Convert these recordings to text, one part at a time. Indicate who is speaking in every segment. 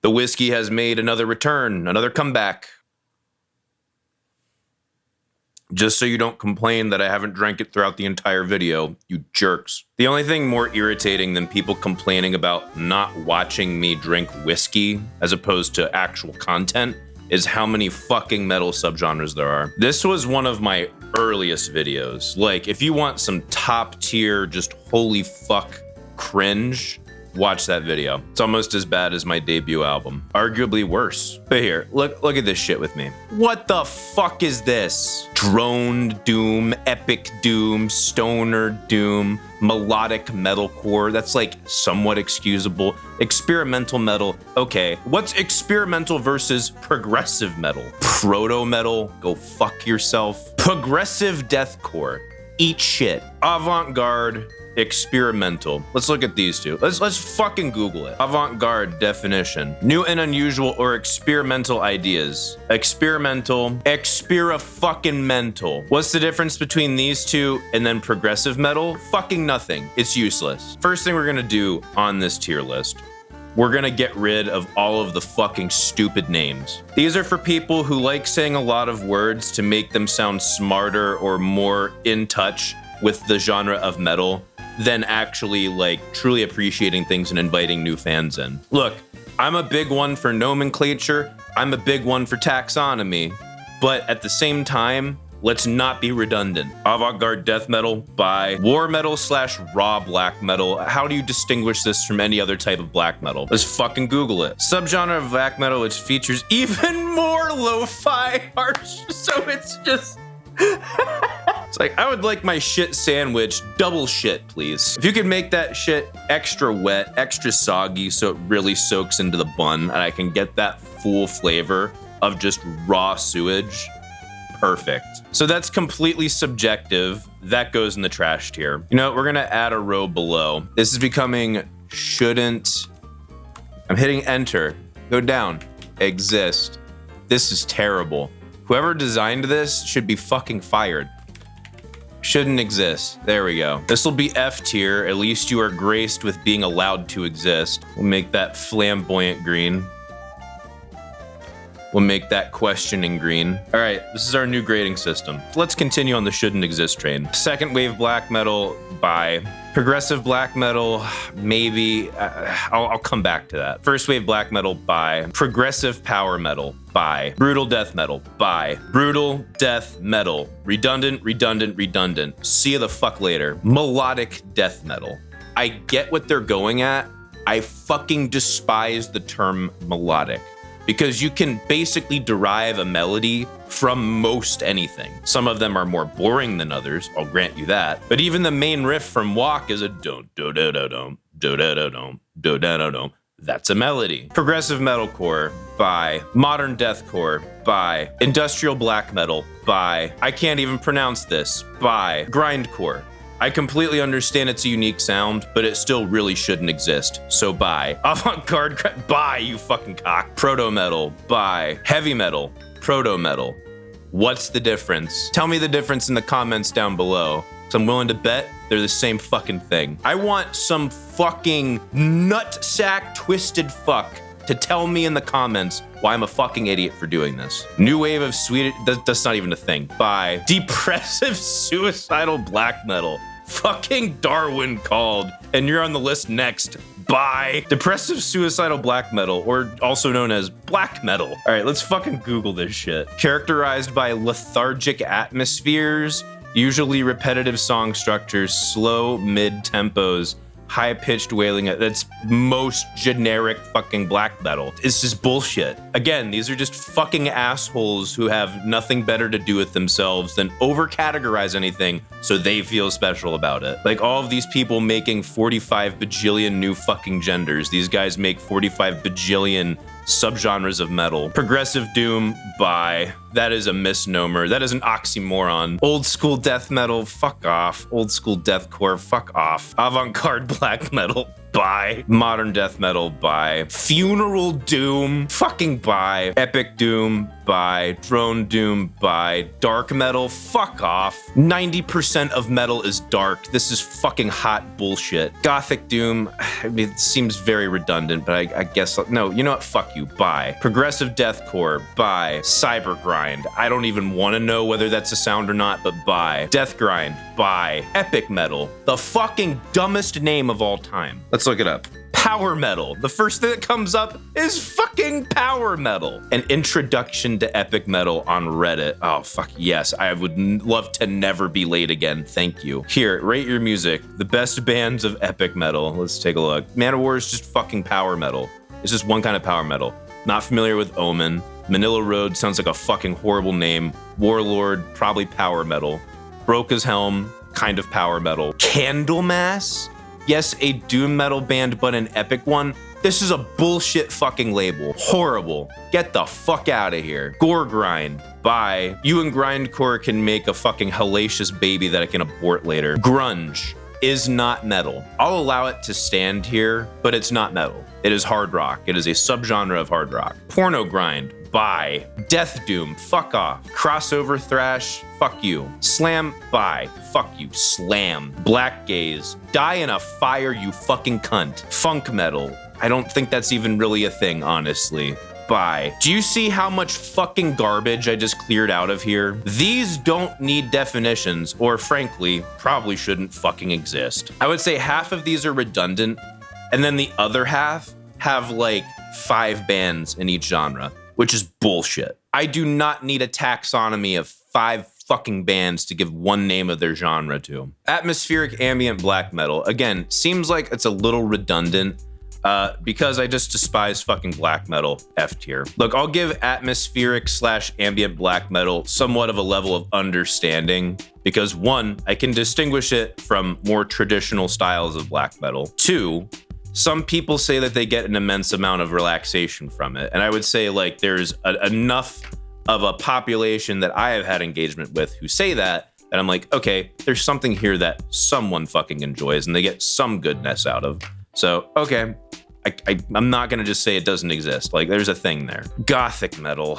Speaker 1: The whiskey has made another return, another comeback. Just so you don't complain that I haven't drank it throughout the entire video, you jerks. The only thing more irritating than people complaining about not watching me drink whiskey as opposed to actual content is how many fucking metal subgenres there are. This was one of my earliest videos. Like, if you want some top tier, just holy fuck cringe, watch that video. It's almost as bad as my debut album. Arguably worse. But here, look at this shit with me. What the fuck is this? Drone doom, epic doom, stoner doom, melodic metalcore. That's like somewhat excusable. Experimental metal. Okay, what's experimental versus progressive metal? Proto metal, go fuck yourself. Progressive deathcore, eat shit. Avant-garde, experimental. Let's look at these two. Let's fucking Google it. Avant-garde definition. New and unusual or experimental ideas. Experimental. Expera-fucking-mental. What's the difference between these two and then progressive metal? Fucking nothing. It's useless. First thing we're gonna do on this tier list, we're gonna get rid of all of the fucking stupid names. These are for people who like saying a lot of words to make them sound smarter or more in touch with the genre of metal than actually like truly appreciating things and inviting new fans in. Look, I'm a big one for nomenclature. I'm a big one for taxonomy, but at the same time, let's not be redundant. Avant-garde death metal by war metal / raw black metal. How do you distinguish this from any other type of black metal? Let's fucking Google it. Subgenre of black metal which features even more lo-fi harsh, so it's just it's like, I would like my shit sandwich double shit, please. If you could make that shit extra wet, extra soggy, so it really soaks into the bun and I can get that full flavor of just raw sewage, perfect. So that's completely subjective. That goes in the trash tier. You know, we're gonna add a row below. This is becoming shouldn't. I'm hitting enter. Go down. Exist. This is terrible. Whoever designed this should be fucking fired. Shouldn't exist. There we go. This will be F tier. At least you are graced with being allowed to exist. We'll make that flamboyant green. We'll make that questioning green. All right, this is our new grading system. Let's continue on the shouldn't exist train. Second wave black metal by progressive black metal, maybe. I'll come back to that. First wave black metal by progressive power metal by brutal death metal by brutal death metal. Redundant, redundant, redundant. See you the fuck later. Melodic death metal. I get what they're going at. I fucking despise the term melodic, because you can basically derive a melody from most anything. Some of them are more boring than others, I'll grant you that. But even the main riff from Walk is a do do do do do do do do do do do do. That's a melody. Progressive metalcore by modern deathcore by industrial black metal by I can't even pronounce this by grindcore. I completely understand it's a unique sound, but it still really shouldn't exist. So bye. Avant-garde, bye, you fucking cock. Proto-metal, bye. Heavy metal, proto-metal. What's the difference? Tell me the difference in the comments down below. So I'm willing to bet they're the same fucking thing. I want some fucking nutsack twisted fuck to tell me in the comments why I'm a fucking idiot for doing this. New wave of Swedish, that's not even a thing. Bye. Depressive suicidal black metal. Fucking Darwin called, and you're on the list next. Bye. Depressive suicidal black metal, or also known as black metal. All right, let's fucking Google this shit. Characterized by lethargic atmospheres, usually repetitive song structures, slow mid-tempos, high-pitched wailing. That's most generic fucking black metal. It's just bullshit. Again, these are just fucking assholes who have nothing better to do with themselves than over-categorize anything so they feel special about it. Like all of these people making 45 bajillion new fucking genders. These guys make 45 bajillion subgenres of metal. Progressive doom, bye. That is a misnomer. That is an oxymoron. Old school death metal, fuck off. Old school deathcore, fuck off. Avant-garde black metal, Bye. Modern death metal, bye. Funeral doom, fucking bye. Epic doom, bye. Drone doom, bye. Dark metal, fuck off. 90% of metal is dark. This is fucking hot bullshit. Gothic doom, I mean, it seems very redundant, but I guess, no, you know what? Fuck you, bye. Progressive deathcore, bye. Cyber grind, I don't even want to know whether that's a sound or not, but bye. Death grind, bye. Epic metal, the fucking dumbest name of all time. Let's look it up. Power metal. The first thing that comes up is fucking power metal. An introduction to epic metal on Reddit. Oh, fuck yes. I would love to never be late again. Thank you. Here, rate your music. The best bands of epic metal. Let's take a look. Manowar is just fucking power metal. It's just one kind of power metal. Not familiar with Omen. Manila Road sounds like a fucking horrible name. Warlord, probably power metal. Broke his helm, kind of power metal. Candlemass? Yes, a doom metal band, but an epic one. This is a bullshit fucking label. Horrible. Get the fuck out of here. Gore grind. Bye. You and grindcore can make a fucking hellacious baby that I can abort later. Grunge is not metal. I'll allow it to stand here, but it's not metal. It is hard rock. It is a subgenre of hard rock. Porno grind. Bye. Death doom, fuck off. Crossover thrash, fuck you. Slam, bye. Fuck you. Slam. Black gaze, die in a fire, you fucking cunt. Funk metal, I don't think that's even really a thing, honestly. Bye. Do you see how much fucking garbage I just cleared out of here? These don't need definitions, or frankly, probably shouldn't fucking exist. I would say half of these are redundant, and then the other half have like 5 bands in each genre, which is bullshit. I do not need a taxonomy of 5 fucking bands to give one name of their genre to. Atmospheric ambient black metal. Again, seems like it's a little redundant because I just despise fucking black metal, F tier. Look, I'll give atmospheric / ambient black metal somewhat of a level of understanding because 1, I can distinguish it from more traditional styles of black metal. 2, some people say that they get an immense amount of relaxation from it. And I would say like there's enough of a population that I have had engagement with who say that, and I'm like, okay, there's something here that someone fucking enjoys and they get some goodness out of. So, okay, I'm not gonna just say it doesn't exist. Like there's a thing there. Gothic metal,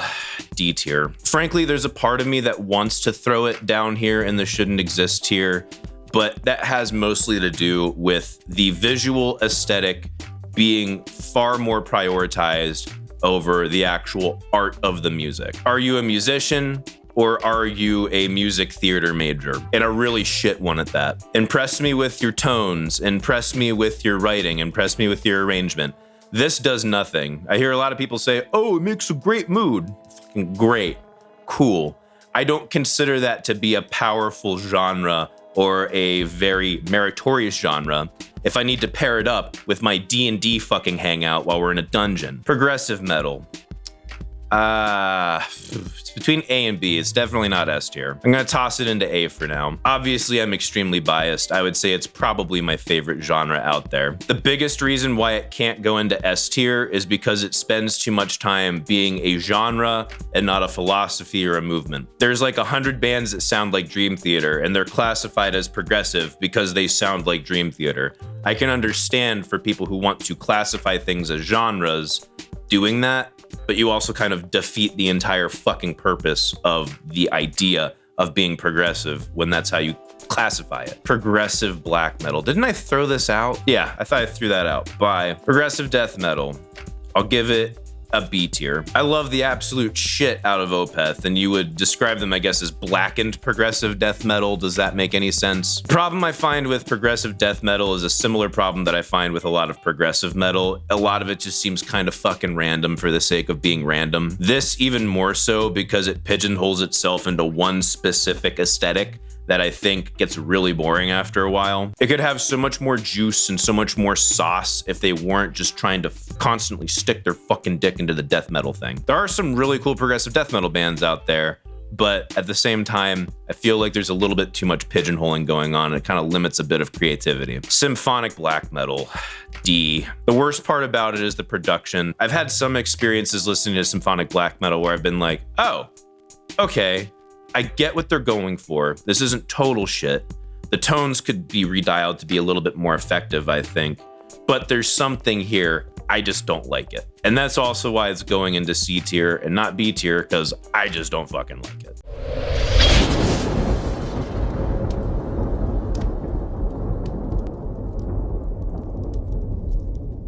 Speaker 1: D tier. Frankly, there's a part of me that wants to throw it down here in the shouldn't exist tier, but that has mostly to do with the visual aesthetic being far more prioritized over the actual art of the music. Are you a musician or are you a music theater major? And a really shit one at that. Impress me with your tones, impress me with your writing, impress me with your arrangement. This does nothing. I hear a lot of people say, oh, it makes a great mood. Fucking great, cool. I don't consider that to be a powerful genre or a very meritorious genre if I need to pair it up with my D&D fucking hangout while we're in a dungeon. Progressive metal. It's between A and B. It's definitely not S tier. I'm gonna toss it into A for now. Obviously, I'm extremely biased. I would say it's probably my favorite genre out there. The biggest reason why it can't go into S tier is because it spends too much time being a genre and not a philosophy or a movement. There's like 100 bands that sound like Dream Theater and they're classified as progressive because they sound like Dream Theater. I can understand for people who want to classify things as genres doing that, but you also kind of defeat the entire fucking purpose of the idea of being progressive when that's how you classify it. Progressive black metal. Didn't I throw this out? Yeah, I thought I threw that out. Bye. Progressive death metal. I'll give it a B tier. I love the absolute shit out of Opeth, and you would describe them, I guess, as blackened progressive death metal. Does that make any sense? The problem I find with progressive death metal is a similar problem that I find with a lot of progressive metal. A lot of it just seems kind of fucking random for the sake of being random. This even more so because it pigeonholes itself into one specific aesthetic that I think gets really boring after a while. It could have so much more juice and so much more sauce if they weren't just trying to constantly stick their fucking dick into the death metal thing. There are some really cool progressive death metal bands out there, but at the same time, I feel like there's a little bit too much pigeonholing going on. It kind of limits a bit of creativity. Symphonic black metal, D. The worst part about it is the production. I've had some experiences listening to symphonic black metal where I've been like, oh, okay, I get what they're going for. This isn't total shit. The tones could be redialed to be a little bit more effective, I think. but there's something here. I just don't like it. And that's also why it's going into C tier and not B tier, because I just don't fucking like it.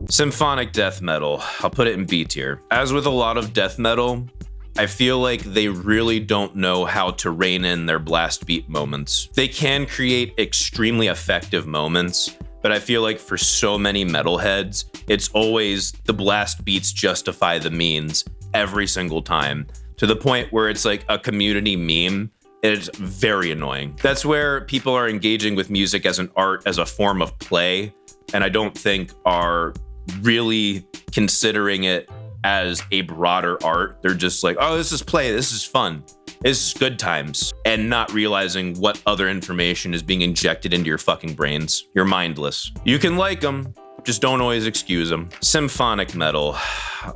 Speaker 1: Symphonic death metal, I'll put it in B tier. As with a lot of death metal, I feel like they really don't know how to rein in their blast beat moments. They can create extremely effective moments, but I feel like for so many metalheads, it's always the blast beats justify the means every single time, to the point where it's like a community meme. It's very annoying. That's where people are engaging with music as an art, as a form of play, and I don't think are really considering it as a broader art. They're just like, oh, this is play, this is fun, this is good times, and not realizing what other information is being injected into your fucking brains. You're mindless. You can like them, just don't always excuse them. Symphonic metal,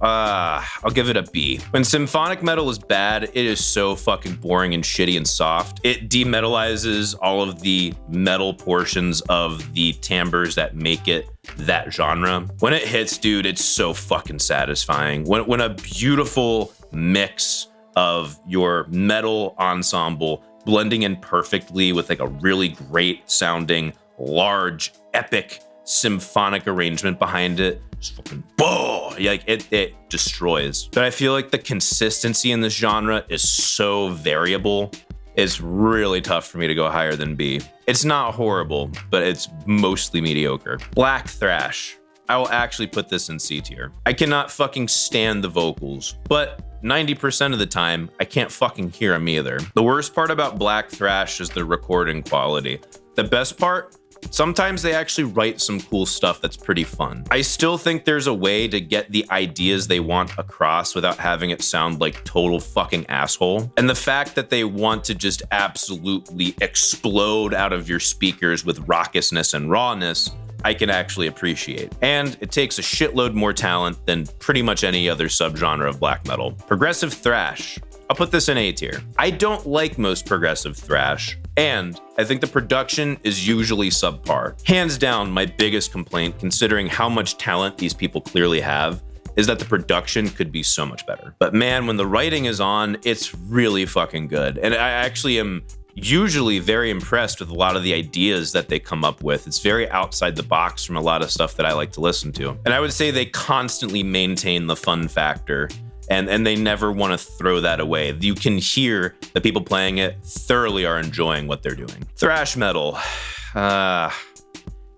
Speaker 1: I'll give it a B. When symphonic metal is bad, it is so fucking boring and shitty and soft. It demetalizes all of the metal portions of the timbres that make it that genre. When it hits, dude, it's so fucking satisfying. When a beautiful mix of your metal ensemble blending in perfectly with like a really great sounding, large, epic symphonic arrangement behind it, just fucking like it destroys. But I feel like the consistency in this genre is so variable. It's really tough for me to go higher than B. It's not horrible, but it's mostly mediocre. Black thrash, I will actually put this in C tier. I cannot fucking stand the vocals, but 90% of the time, I can't fucking hear them either. The worst part about black thrash is the recording quality. The best part, sometimes they actually write some cool stuff that's pretty fun. I still think there's a way to get the ideas they want across without having it sound like total fucking asshole. And the fact that they want to just absolutely explode out of your speakers with raucousness and rawness, I can actually appreciate. And it takes a shitload more talent than pretty much any other subgenre of black metal. Progressive thrash, I'll put this in A tier. I don't like most progressive thrash, and I think the production is usually subpar. Hands down, my biggest complaint, considering how much talent these people clearly have, is that the production could be so much better. But man, when the writing is on, it's really fucking good. And I actually am usually very impressed with a lot of the ideas that they come up with. It's very outside the box from a lot of stuff that I like to listen to. And I would say they constantly maintain the fun factor. And they never want to throw that away. You can hear the people playing it thoroughly are enjoying what they're doing. Thrash metal,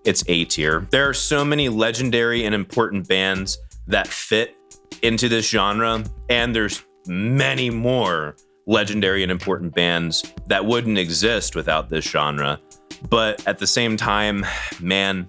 Speaker 1: it's A tier. There are so many legendary and important bands that fit into this genre, and there's many more legendary and important bands that wouldn't exist without this genre. But at the same time, man,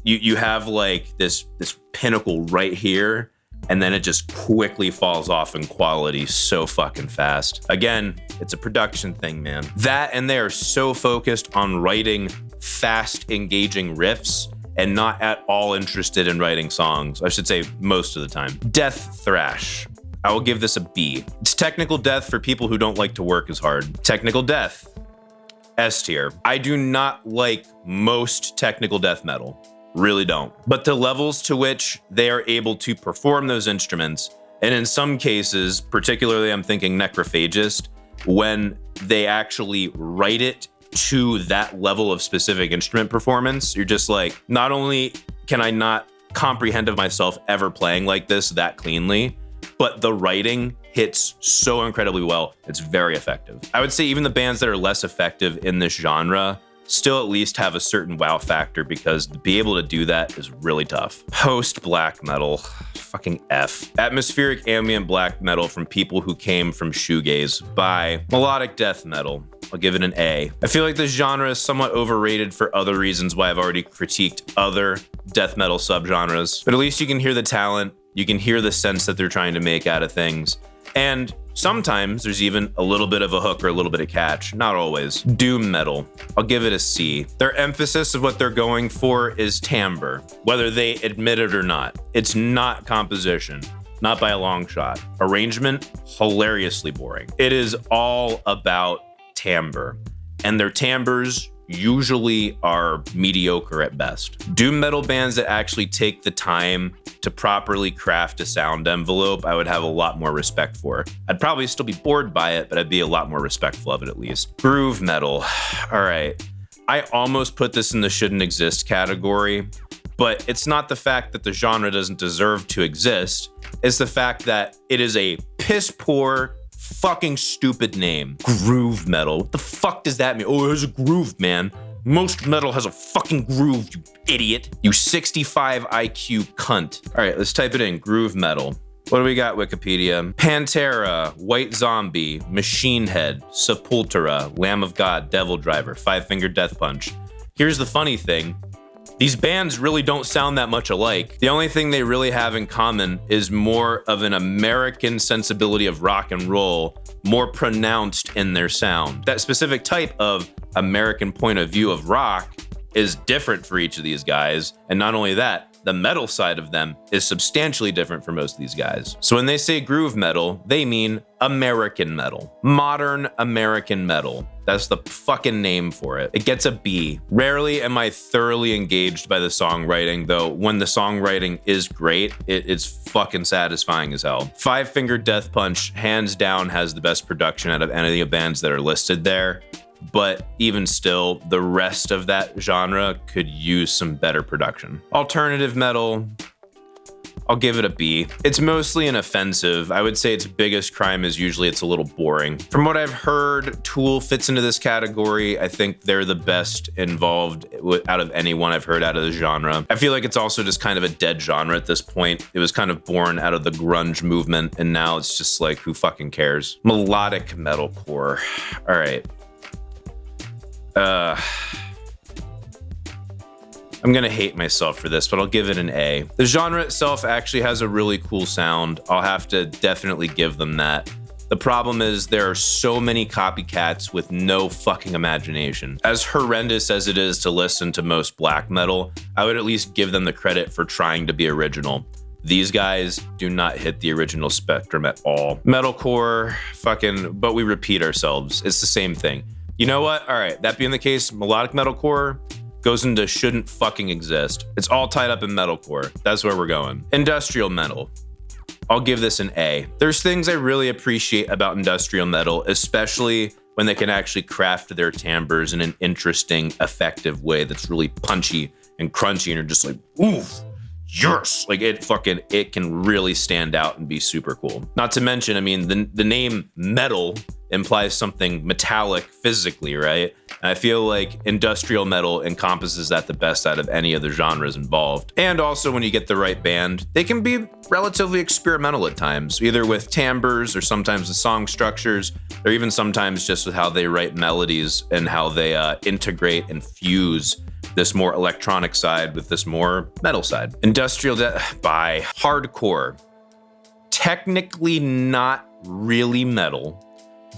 Speaker 1: you have like this pinnacle right here, and then it just quickly falls off in quality so fucking fast. Again, it's a production thing, man. That, and they are so focused on writing fast, engaging riffs and not at all interested in writing songs. I should say most of the time. Death thrash, I will give this a B. It's technical death for people who don't like to work as hard. Technical death, S tier. I do not like most technical death metal. Really don't. But the levels to which they are able to perform those instruments, and in some cases, particularly I'm thinking Necrophagist, when they actually write it to that level of specific instrument performance, you're just like, not only can I not comprehend of myself ever playing like this that cleanly, but the writing hits so incredibly well. It's very effective. I would say even the bands that are less effective in this genre still at least have a certain wow factor, because to be able to do that is really tough. Post black metal, fucking F. Atmospheric ambient black metal from people who came from shoegaze. By melodic death metal, I'll give it an A. I feel like this genre is somewhat overrated for other reasons why I've already critiqued other death metal subgenres, but at least you can hear the talent, you can hear the sense that they're trying to make out of things, and sometimes there's even a little bit of a hook or a little bit of catch, not always. Doom metal, I'll give it a C. Their emphasis of what they're going for is timbre, whether they admit it or not. It's not composition, not by a long shot. Arrangement, hilariously boring. It is all about timbre, and their timbres usually are mediocre at best. Doom metal bands that actually take the time to properly craft a sound envelope, I would have a lot more respect for. I'd probably still be bored by it, but I'd be a lot more respectful of it at least. Groove metal. All right. I almost put this in the shouldn't exist category, but it's not the fact that the genre doesn't deserve to exist. It's the fact that it is a piss poor, fucking stupid name. Groove metal. What the fuck does that mean? Oh, there's a groove, man. Most metal has a fucking groove, you idiot. You 65 IQ cunt. All right, let's type it in. Groove metal. What do we got, Wikipedia? Pantera, White Zombie, Machine Head, Sepultura, Lamb of God, Devil Driver, Five Finger Death Punch. Here's the funny thing. These bands really don't sound that much alike. The only thing they really have in common is more of an American sensibility of rock and roll, more pronounced in their sound. That specific type of American point of view of rock is different for each of these guys. And not only that, the metal side of them is substantially different for most of these guys. So when they say groove metal, they mean American metal. Modern American metal. That's the fucking name for it. It gets a B. Rarely am I thoroughly engaged by the songwriting, though when the songwriting is great, it's fucking satisfying as hell. Five Finger Death Punch, hands down, has the best production out of any of the bands that are listed there. But even still, the rest of that genre could use some better production. Alternative metal, I'll give it a B. It's mostly an offensive. I would say its biggest crime is usually it's a little boring. From what I've heard, Tool fits into this category. I think they're the best involved out of anyone I've heard out of the genre. I feel like it's also just kind of a dead genre at this point. It was kind of born out of the grunge movement, and now it's just like, who fucking cares? Melodic metalcore. All right. I'm gonna hate myself for this, but I'll give it an A. The genre itself actually has a really cool sound. I'll have to definitely give them that. The problem is there are so many copycats with no fucking imagination. As horrendous as it is to listen to most black metal, I would at least give them the credit for trying to be original. These guys do not hit the original spectrum at all. Metalcore, but we repeat ourselves. It's the same thing. You know what? All right, that being the case, melodic metalcore goes into shouldn't fucking exist. It's all tied up in metalcore. That's where we're going. Industrial metal. I'll give this an A. There's things I really appreciate about industrial metal, especially when they can actually craft their timbres in an interesting, effective way that's really punchy and crunchy, and you're just like, oof. Yes, like it can really stand out and be super cool. Not to mention, I mean, the name metal implies something metallic physically, right? And I feel like industrial metal encompasses that the best out of any of the genres involved. And also when you get the right band, they can be relatively experimental at times, either with timbres or sometimes the song structures, or even sometimes just with how they write melodies and how they integrate and fuse this more electronic side with this more metal side. Industrial by hardcore. Technically not really metal,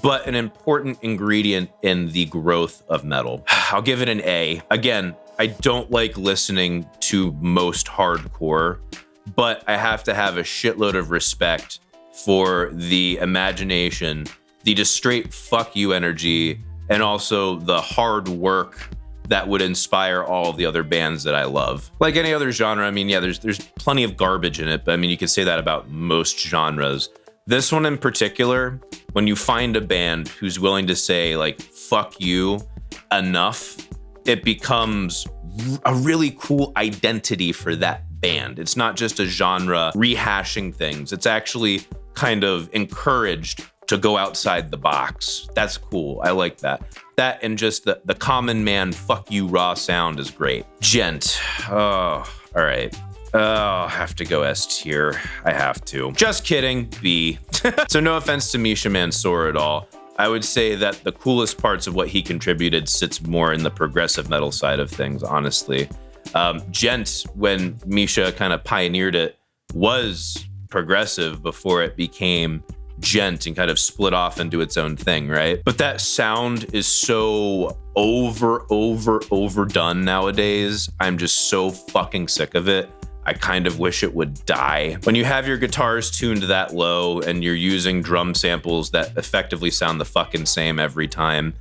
Speaker 1: but an important ingredient in the growth of metal. I'll give it an A. Again, I don't like listening to most hardcore, but I have to have a shitload of respect for the imagination, the just straight fuck you energy, and also the hard work that would inspire all of the other bands that I love. Like any other genre, I mean, yeah, there's plenty of garbage in it, but I mean, you could say that about most genres. This one in particular, when you find a band who's willing to say like, fuck you enough, it becomes a really cool identity for that band. It's not just a genre rehashing things. It's actually kind of encouraged to go outside the box. That's cool. I like that. That and just the common man fuck you raw sound is great. Djent. Oh, all right. Oh, I have to go S tier. I have to. Just kidding. B. So no offense to Misha Mansour at all. I would say that the coolest parts of what he contributed sits more in the progressive metal side of things, honestly. Djent, when Misha kind of pioneered it, was progressive before it became Djent and kind of split off into its own thing, right? But that sound is so overdone nowadays. I'm just so fucking sick of it. I kind of wish it would die. When you have your guitars tuned that low and you're using drum samples that effectively sound the fucking same every time,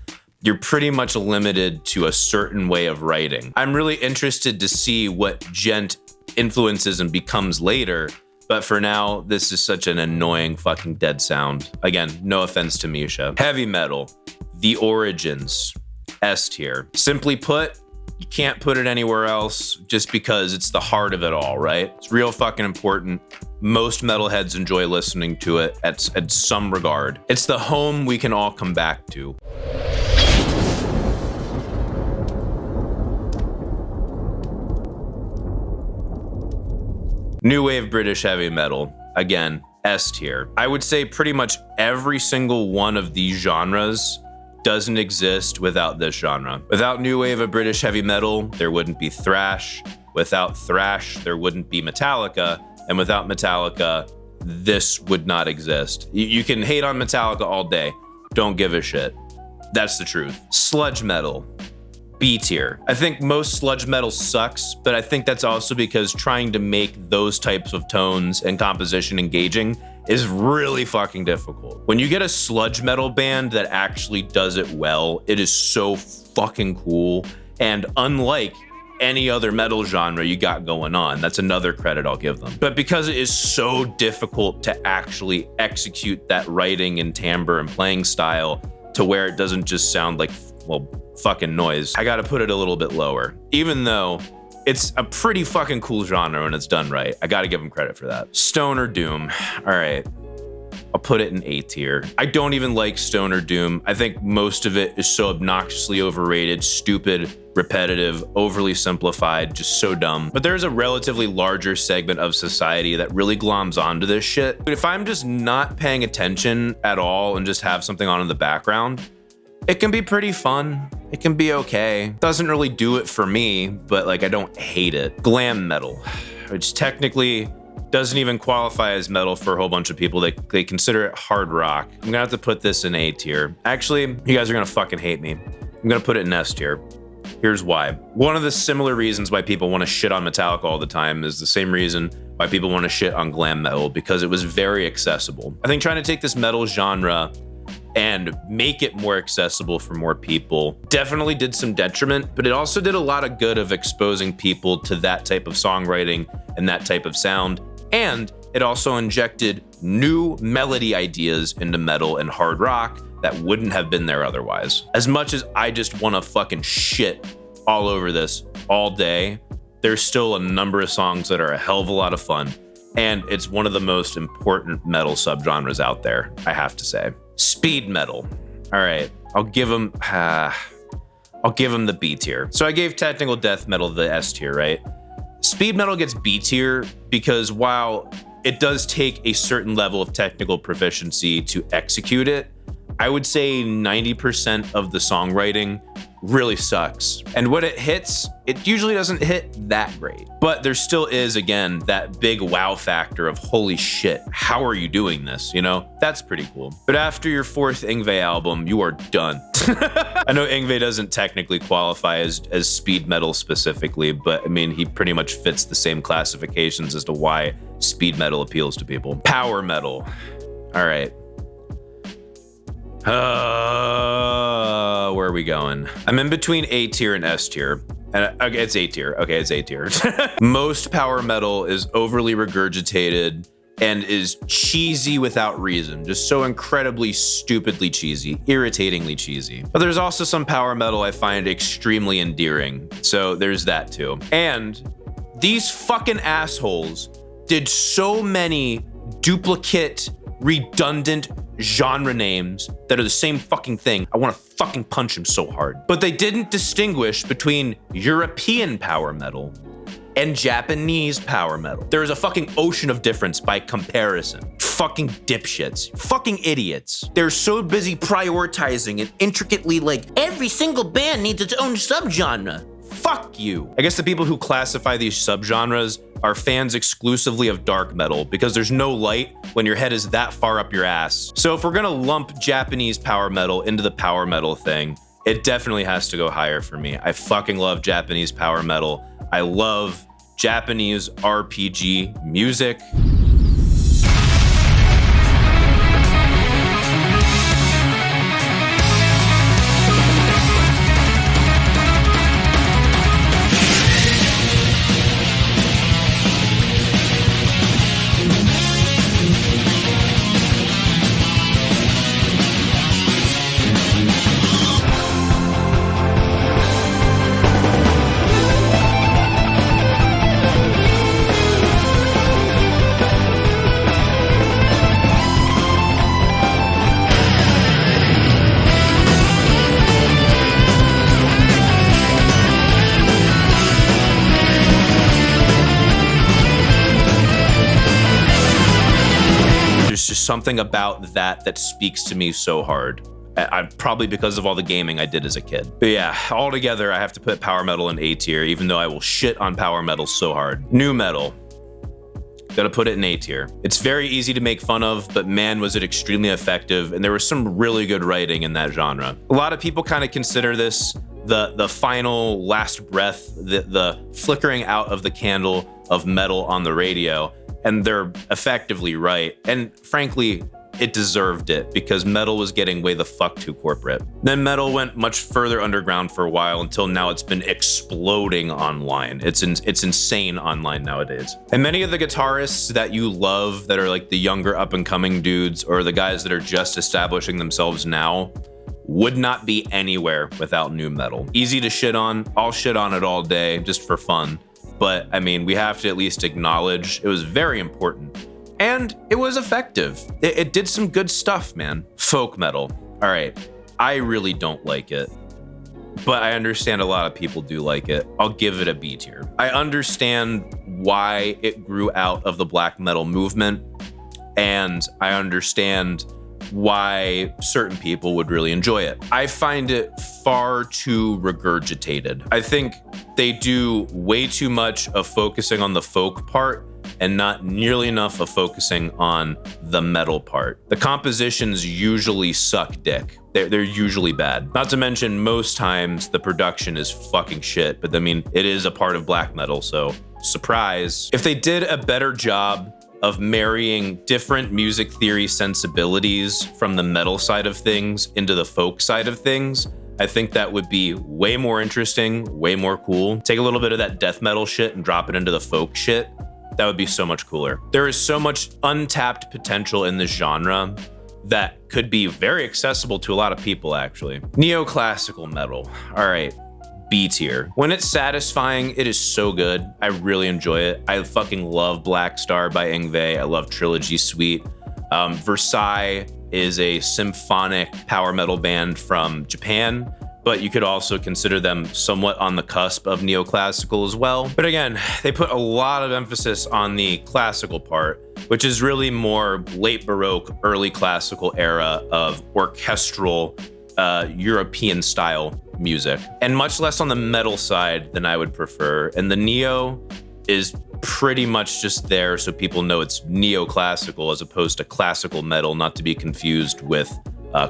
Speaker 1: you're pretty much limited to a certain way of writing. I'm really interested to see what Djent influences and becomes later, but for now, this is such an annoying fucking dead sound. Again, no offense to Misha. Heavy metal, the origins, S tier. Simply put, you can't put it anywhere else just because it's the heart of it all, right? It's real fucking important. Most metalheads enjoy listening to it at some regard. It's the home we can all come back to. New wave British heavy metal, again, S tier. I would say pretty much every single one of these genres doesn't exist without this genre. Without new wave of British heavy metal, there wouldn't be thrash. Without thrash, there wouldn't be Metallica. And without Metallica, this would not exist. You can hate on Metallica all day. Don't give a shit. That's the truth. Sludge metal, B tier. I think most sludge metal sucks, but I think that's also because trying to make those types of tones and composition engaging is really fucking difficult. When you get a sludge metal band that actually does it well, it is so fucking cool. And unlike any other metal genre you got going on, that's another credit I'll give them. But because it is so difficult to actually execute that writing and timbre and playing style to where it doesn't just sound like, well, fucking noise, I gotta put it a little bit lower. Even though it's a pretty fucking cool genre when it's done right. I gotta give them credit for that. Stoner doom, all right. I'll put it in A tier. I don't even like stoner doom. I think most of it is so obnoxiously overrated, stupid, repetitive, overly simplified, just so dumb. But there's a relatively larger segment of society that really gloms onto this shit. But if I'm just not paying attention at all and just have something on in the background, it can be pretty fun. It can be okay. Doesn't really do it for me, but like I don't hate it. Glam metal, which technically doesn't even qualify as metal for a whole bunch of people. They consider it hard rock. I'm gonna have to put this in A tier. Actually, you guys are gonna fucking hate me. I'm gonna put it in S tier. Here's why. One of the similar reasons why people want to shit on Metallica all the time is the same reason why people want to shit on glam metal, because it was very accessible. I think trying to take this metal genre and make it more accessible for more people definitely did some detriment, but it also did a lot of good of exposing people to that type of songwriting and that type of sound. And it also injected new melody ideas into metal and hard rock that wouldn't have been there otherwise. As much as I just want to fucking shit all over this all day, there's still a number of songs that are a hell of a lot of fun. And it's one of the most important metal subgenres out there, I have to say. Speed metal. All right, I'll give them the B tier. So I gave technical death metal the S tier, right? Speed metal gets B tier because while it does take a certain level of technical proficiency to execute it, I would say 90% of the songwriting really sucks. And when it hits, it usually doesn't hit that great. But there still is, again, that big wow factor of holy shit, how are you doing this? You know, that's pretty cool. But after your fourth Yngwie album, you are done. I know Yngwie doesn't technically qualify as speed metal specifically, but I mean, he pretty much fits the same classifications as to why speed metal appeals to people. Power metal. All right. Where are we going? I'm in between A tier and S tier. And okay, it's A tier. Okay, it's A tier. Most power metal is overly regurgitated and is cheesy without reason. Just so incredibly stupidly cheesy, irritatingly cheesy. But there's also some power metal I find extremely endearing. So there's that too. And these fucking assholes did so many duplicate, redundant genre names that are the same fucking thing. I want to fucking punch them so hard. But they didn't distinguish between European power metal and Japanese power metal. There is a fucking ocean of difference by comparison. Fucking dipshits. Fucking idiots. They're so busy prioritizing and intricately like, every single band needs its own subgenre. Fuck you. I guess the people who classify these subgenres are fans exclusively of dark metal because there's no light when your head is that far up your ass. So if we're gonna lump Japanese power metal into the power metal thing, it definitely has to go higher for me. I fucking love Japanese power metal. I love Japanese RPG music. There's just something about that speaks to me so hard. I probably because of all the gaming I did as a kid. But yeah, altogether, I have to put power metal in A tier, even though I will shit on power metal so hard. Nu metal. Gotta put it in A tier. It's very easy to make fun of, but man, was it extremely effective, and there was some really good writing in that genre. A lot of people kind of consider this the final last breath, the flickering out of the candle of metal on the radio, and they're effectively right. And frankly, it deserved it because metal was getting way the fuck too corporate. Then metal went much further underground for a while until now it's been exploding online. It's insane online nowadays. And many of the guitarists that you love that are like the younger up and coming dudes or the guys that are just establishing themselves now would not be anywhere without nu metal. Easy to shit on. I'll shit on it all day just for fun. But I mean, we have to at least acknowledge it was very important. And it was effective. It did some good stuff, man. Folk metal. All right. I really don't like it, but I understand a lot of people do like it. I'll give it a B tier. I understand why it grew out of the black metal movement, and I understand why certain people would really enjoy it. I find it far too regurgitated. I think they do way too much of focusing on the folk part and not nearly enough of focusing on the metal part. The compositions usually suck dick. They're usually bad. Not to mention, most times the production is fucking shit, but I mean, it is a part of black metal, so surprise. If they did a better job of marrying different music theory sensibilities from the metal side of things into the folk side of things, I think that would be way more interesting, way more cool. Take a little bit of that death metal shit and drop it into the folk shit. That would be so much cooler. There is so much untapped potential in this genre that could be very accessible to a lot of people, actually. Neoclassical metal. All right, B tier. When it's satisfying, it is so good. I really enjoy it. I fucking love Black Star by Yngwie. I love Trilogy Suite. Versailles is a symphonic power metal band from Japan, but you could also consider them somewhat on the cusp of neoclassical as well. But again, they put a lot of emphasis on the classical part, which is really more late Baroque, early classical era of orchestral European style music, and much less on the metal side than I would prefer. And the neo is pretty much just there so people know it's neoclassical as opposed to classical metal, not to be confused with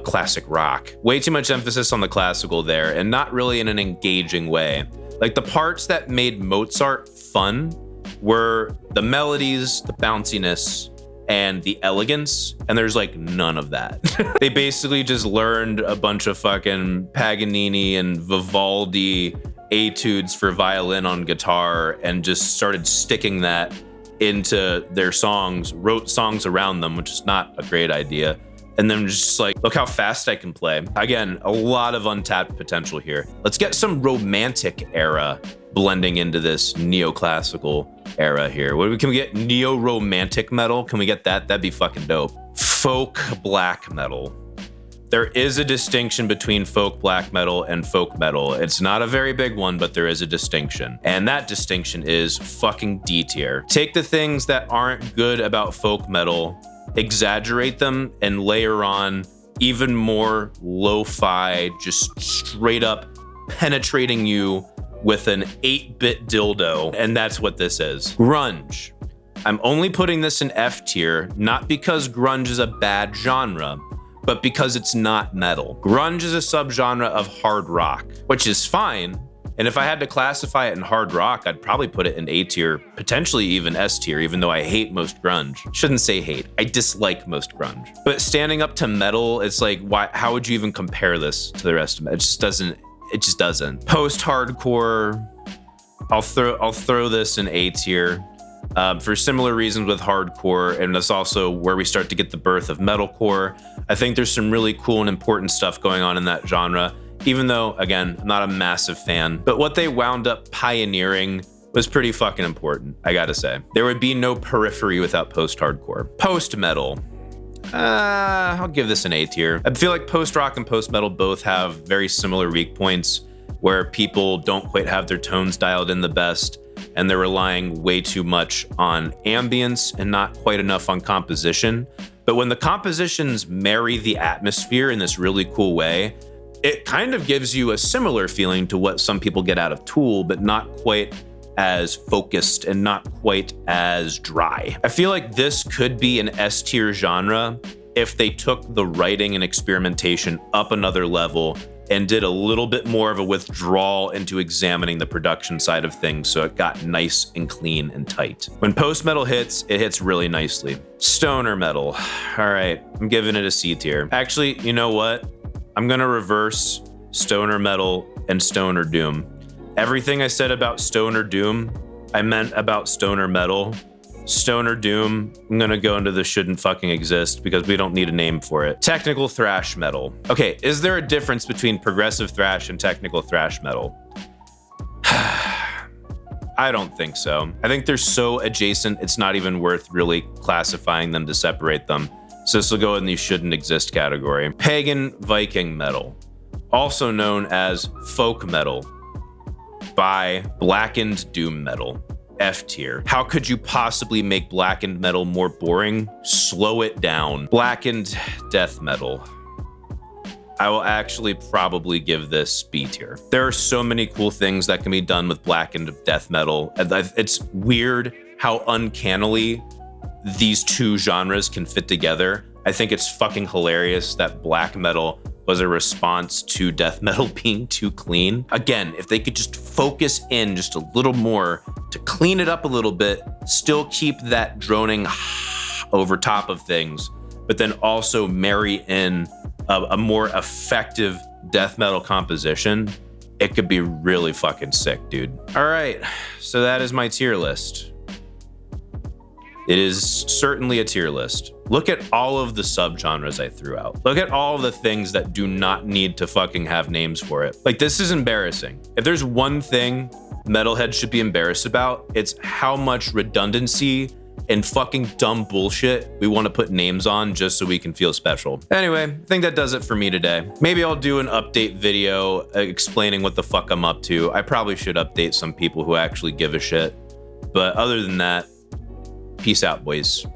Speaker 1: classic rock. Way too much emphasis on the classical there, and not really in an engaging way. Like the parts that made Mozart fun were the melodies, the bounciness, and the elegance, and there's like none of that. They basically just learned a bunch of fucking Paganini and Vivaldi etudes for violin on guitar and just started sticking that into their songs, wrote songs around them, which is not a great idea. And then just like, look how fast I can play. Again, a lot of untapped potential here. Let's get some romantic era blending into this neoclassical era here. Can we get neo-romantic metal? Can we get that? That'd be fucking dope. Folk black metal. There is a distinction between folk black metal and folk metal. It's not a very big one, but there is a distinction. And that distinction is fucking D tier. Take the things that aren't good about folk metal, exaggerate them, and layer on even more lo-fi, just straight up penetrating you with an 8-bit dildo. And that's what this is. Grunge. I'm only putting this in F tier, not because grunge is a bad genre, but because it's not metal. Grunge is a subgenre of hard rock, which is fine. And if I had to classify it in hard rock, I'd probably put it in A tier, potentially even S tier, even though I hate most grunge. Shouldn't say hate, I dislike most grunge. But standing up to metal, it's like, why? How would you even compare this to the rest of it? It just doesn't. Post-hardcore, I'll throw this in A tier. For similar reasons with hardcore, and that's also where we start to get the birth of metalcore. I think there's some really cool and important stuff going on in that genre, even though, again, I'm not a massive fan. But what they wound up pioneering was pretty fucking important, I gotta say. There would be no periphery without post-hardcore. Post-metal. I'll give this an A tier. I feel like post-rock and post-metal both have very similar weak points where people don't quite have their tones dialed in the best, and they're relying way too much on ambience and not quite enough on composition. But when the compositions marry the atmosphere in this really cool way, it kind of gives you a similar feeling to what some people get out of Tool, but not quite as focused and not quite as dry. I feel like this could be an S tier genre if they took the writing and experimentation up another level and did a little bit more of a withdrawal into examining the production side of things so it got nice and clean and tight. When post-metal hits, it hits really nicely. Stoner metal. All right, I'm giving it a C tier. Actually, you know what? I'm gonna reverse stoner metal and stoner doom. Everything I said about stoner doom, I meant about stoner metal. Stoner doom, I'm gonna go into the shouldn't fucking exist because we don't need a name for it. Technical thrash metal. Okay, is there a difference between progressive thrash and technical thrash metal? I don't think so. I think they're so adjacent, it's not even worth really classifying them to separate them. So this will go in the shouldn't exist category. Pagan Viking metal, also known as folk metal by Blackened doom metal. F tier. How could you possibly make Blackened metal more boring? Slow it down. Blackened death metal. I will actually probably give this B tier. There are so many cool things that can be done with Blackened death metal. It's weird how uncannily these two genres can fit together. I think it's fucking hilarious that black metal was a response to death metal being too clean. Again, if they could just focus in just a little more to clean it up a little bit, still keep that droning over top of things, but then also marry in a more effective death metal composition, it could be really fucking sick, dude. All right, so that is my tier list. It is certainly a tier list. Look at all of the subgenres I threw out. Look at all of the things that do not need to fucking have names for it. Like, this is embarrassing. If there's one thing metalheads should be embarrassed about, it's how much redundancy and fucking dumb bullshit we want to put names on just so we can feel special. Anyway, I think that does it for me today. Maybe I'll do an update video explaining what the fuck I'm up to. I probably should update some people who actually give a shit. But other than that, peace out, boys.